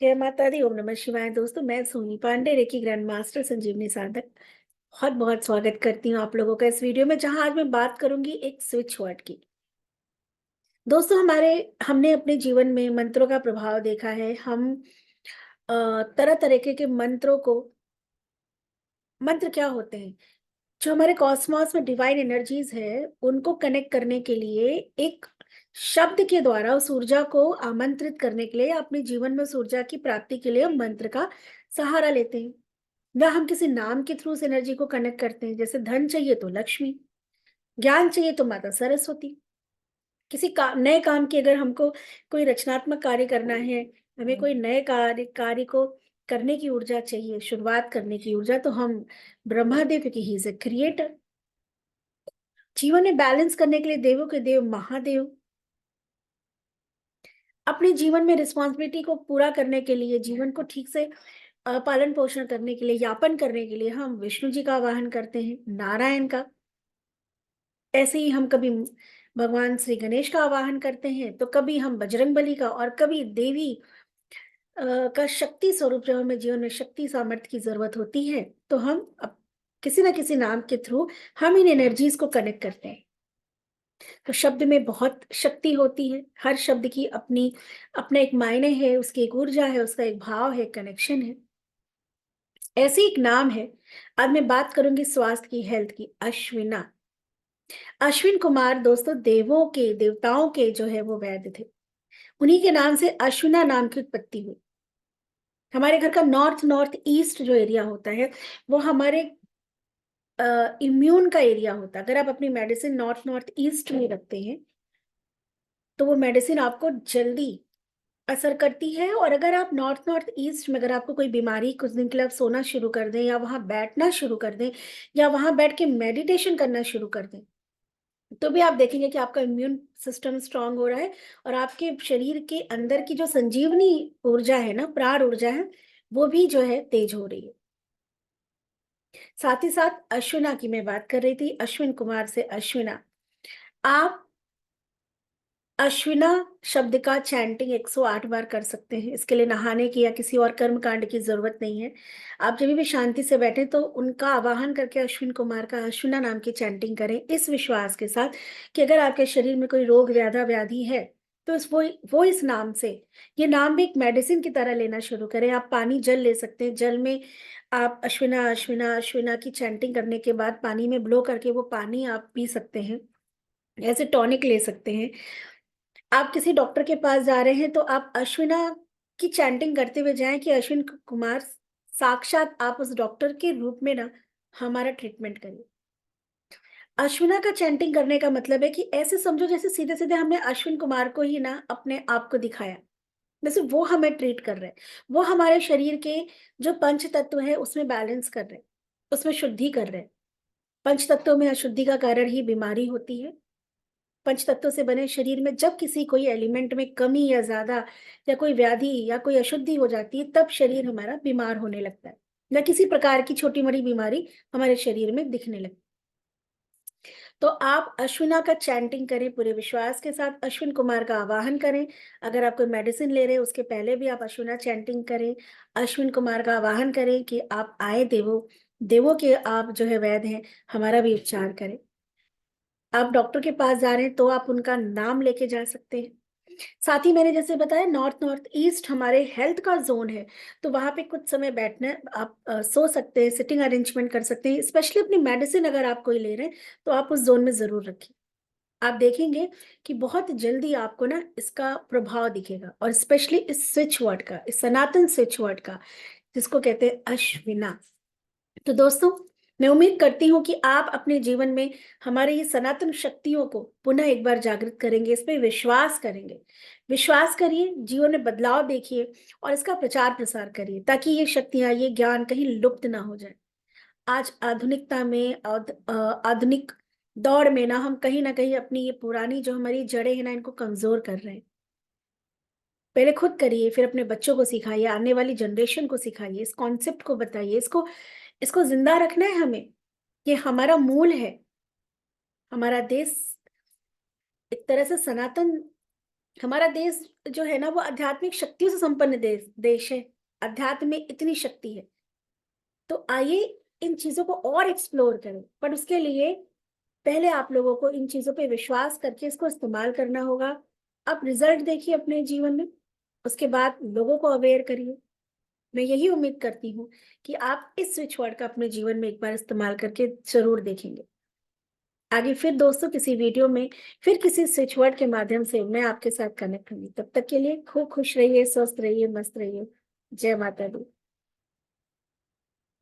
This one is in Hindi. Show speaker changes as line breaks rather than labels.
जय माता दी। ओम नमः शिवाय। दोस्तों, मैं Soni Pandey, reiki grand master, संजीवनी साधक, बहुत बहुत स्वागत करती हूँ आप लोगों का इस वीडियो में, जहां आज मैं बात करूंगी एक स्विच वर्ड की। दोस्तों, हमने अपने जीवन में मंत्रों का प्रभाव देखा है। हम तरह तरीके के मंत्र क्या होते हैं? जो हमारे कॉस्मॉस में डिवाइन एनर्जीज है, उनको कनेक्ट करने के लिए एक शब्द के द्वारा उस ऊर्जा को आमंत्रित करने के लिए, अपने जीवन में उस ऊर्जा की प्राप्ति के लिए हम मंत्र का सहारा लेते हैं। या हम किसी नाम के थ्रू उस एनर्जी को कनेक्ट करते हैं। जैसे धन चाहिए तो लक्ष्मी, ज्ञान चाहिए तो माता सरस्वती। नए काम की अगर हमको कोई रचनात्मक कार्य करना है, हमें कोई नए कार्य को करने की ऊर्जा चाहिए, शुरुआत करने की ऊर्जा, तो हम ब्रह्मादेव, क्योंकि ही इज ए क्रिएटर। जीवन में बैलेंस करने के लिए देवों के देव महादेव। अपने जीवन में रिस्पॉन्सिबिलिटी को पूरा करने के लिए, जीवन को ठीक से पालन पोषण करने के लिए, यापन करने के लिए हम विष्णु जी का आवाहन करते हैं, नारायण का। ऐसे ही हम कभी भगवान श्री गणेश का आवाहन करते हैं, तो कभी हम बजरंगबली का, और कभी देवी का शक्ति स्वरूप। जब हमें जीवन में शक्ति सामर्थ्य की जरूरत होती है, तो किसी ना किसी नाम के थ्रू हम इन एनर्जीज को कनेक्ट करते हैं। तो शब्द में बहुत शक्ति होती है। हर शब्द की अपनी अपना एक मायने है, उसकी एक ऊर्जा है, उसका एक भाव है, कनेक्शन है। ऐसे एक नाम है। आज मैं बात करूंगी स्वास्थ्य की, हेल्थ की, अश्विना। अश्विन कुमार दोस्तों, देवताओं के जो है वो वैद्य थे। उन्हीं के नाम से अश्विना नाम की उत्पत्ति हुई। हमारे घर का नॉर्थ नॉर्थ ईस्ट जो एरिया होता है, वो हमारे इम्यून का एरिया होता है। अगर आप अपनी मेडिसिन नॉर्थ नॉर्थ ईस्ट में रखते हैं, तो वो मेडिसिन आपको जल्दी असर करती है। और अगर आप नॉर्थ नॉर्थ ईस्ट में, अगर आपको कोई बीमारी, कुछ दिन के लिए आप सोना शुरू कर दें, या वहां बैठना शुरू कर दें, या वहां बैठ के मेडिटेशन करना शुरू कर दें, तो भी आप देखेंगे कि आपका इम्यून सिस्टम स्ट्रांग हो रहा है, और आपके शरीर के अंदर की जो संजीवनी ऊर्जा है ना, प्राण ऊर्जा है, वो भी जो है तेज हो रही है। साथ ही साथ अश्विना की मैं बात कर रही थी, अश्विन कुमार से अश्विना। आप अश्विना शब्द का चैंटिंग 108 बार कर सकते हैं। इसके लिए नहाने की या किसी और कर्म कांड की जरूरत नहीं है। आप जब भी शांति से बैठे, तो उनका आवाहन करके अश्विन कुमार का अश्विना नाम की चैंटिंग करें, इस विश्वास के साथ कि अगर आपके शरीर में कोई रोग व्याधि है, तो वो इस नाम से, ये नाम भी एक मेडिसिन की तरह लेना शुरू करें। आप पानी जल ले सकते हैं। जल में आप अश्विना अश्विना अश्विना की चैंटिंग करने के बाद पानी में ब्लो करके वो पानी आप पी सकते हैं। ऐसे टॉनिक ले सकते हैं। आप किसी डॉक्टर के पास जा रहे हैं, तो आप अश्विना की चैंटिंग करते हुए जाएं कि अश्विन कुमार, साक्षात आप उस डॉक्टर के रूप में ना हमारा ट्रीटमेंट करिए। अश्विना का चैंटिंग करने का मतलब है कि ऐसे समझो जैसे सीधे सीधे हमने अश्विन कुमार को ही ना अपने आप को दिखाया, जैसे वो हमें ट्रीट कर रहे हैं। वो हमारे शरीर के जो पंच तत्व है उसमें बैलेंस कर रहे हैं, उसमें शुद्धि कर रहे हैं। पंच तत्वों में अशुद्धि का कारण ही बीमारी होती है। पंच तत्वों से बने शरीर में जब किसी कोई एलिमेंट में कमी या ज्यादा, या कोई व्याधि या कोई अशुद्धि हो जाती है, तब शरीर हमारा बीमार होने लगता है, या किसी प्रकार की छोटी मोटी बीमारी हमारे शरीर में दिखने लगती है। तो आप अश्विना का चैंटिंग करें, पूरे विश्वास के साथ अश्विन कुमार का आवाहन करें। अगर आप कोई मेडिसिन ले रहे हैं, उसके पहले भी आप अश्विना चैंटिंग करें, अश्विन कुमार का आवाहन करें कि आप आए देवो, देवों के आप जो है वैद्य हैं, हमारा भी उपचार करें। आप डॉक्टर के पास जा रहे हैं, तो आप उनका नाम लेके जा सकते हैं। साथ ही मैंने जैसे बताया, नॉर्थ नॉर्थ ईस्ट हमारे हेल्थ का जोन है, तो वहां पे कुछ समय बैठना, आप सो सकते हैं, सिटिंग अरेंजमेंट कर सकते हैं। स्पेशली अपनी मेडिसिन अगर आप कोई ले रहे हैं, तो आप उस जोन में जरूर रखिए। आप देखेंगे कि बहुत जल्दी आपको ना इसका प्रभाव दिखेगा, और स्पेशली इस स्विच वर्ड का, इस सनातन स्विच वर्ड का, जिसको कहते हैं अश्विना। तो दोस्तों, मैं उम्मीद करती हूँ कि आप अपने जीवन में हमारे ये सनातन शक्तियों को पुनः एक बार जागृत करेंगे, इस पे विश्वास करेंगे। विश्वास करिए, जीवन में बदलाव देखिए, और इसका प्रचार प्रसार करिए, ताकि ये शक्तियां, ये ज्ञान कहीं लुप्त ना हो जाए। आज आधुनिकता में, आधुनिक दौड़ में ना कहीं अपनी ये पुरानी जो हमारी जड़ें हैं ना, इनको कमजोर कर रहे हैं। पहले खुद करिए, फिर अपने बच्चों को सिखाइए, आने वाली जनरेशन को सिखाइए, इस कॉन्सेप्ट को बताइए, इसको इसको जिंदा रखना है हमें। ये हमारा मूल है। हमारा देश एक तरह से सनातन हमारा देश जो है ना वो आध्यात्मिक शक्तियों से संपन्न देश है। अध्यात्म में इतनी शक्ति है। तो आइए इन चीजों को और एक्सप्लोर करें, पर उसके लिए पहले आप लोगों को इन चीजों पे विश्वास करके इसको इस्तेमाल करना होगा। आप रिजल्ट देखिए अपने जीवन में, उसके बाद लोगों को अवेयर करिए। मैं यही उम्मीद करती हूँ कि आप इस स्विच वर्ड का अपने जीवन में एक बार इस्तेमाल करके जरूर देखेंगे। आगे फिर दोस्तों किसी वीडियो में फिर किसी स्विच वर्ड के माध्यम से मैं आपके साथ कनेक्ट होंगी। तब तक के लिए खूब खुश रहिए, स्वस्थ रहिए, मस्त रहिए। जय माता दी।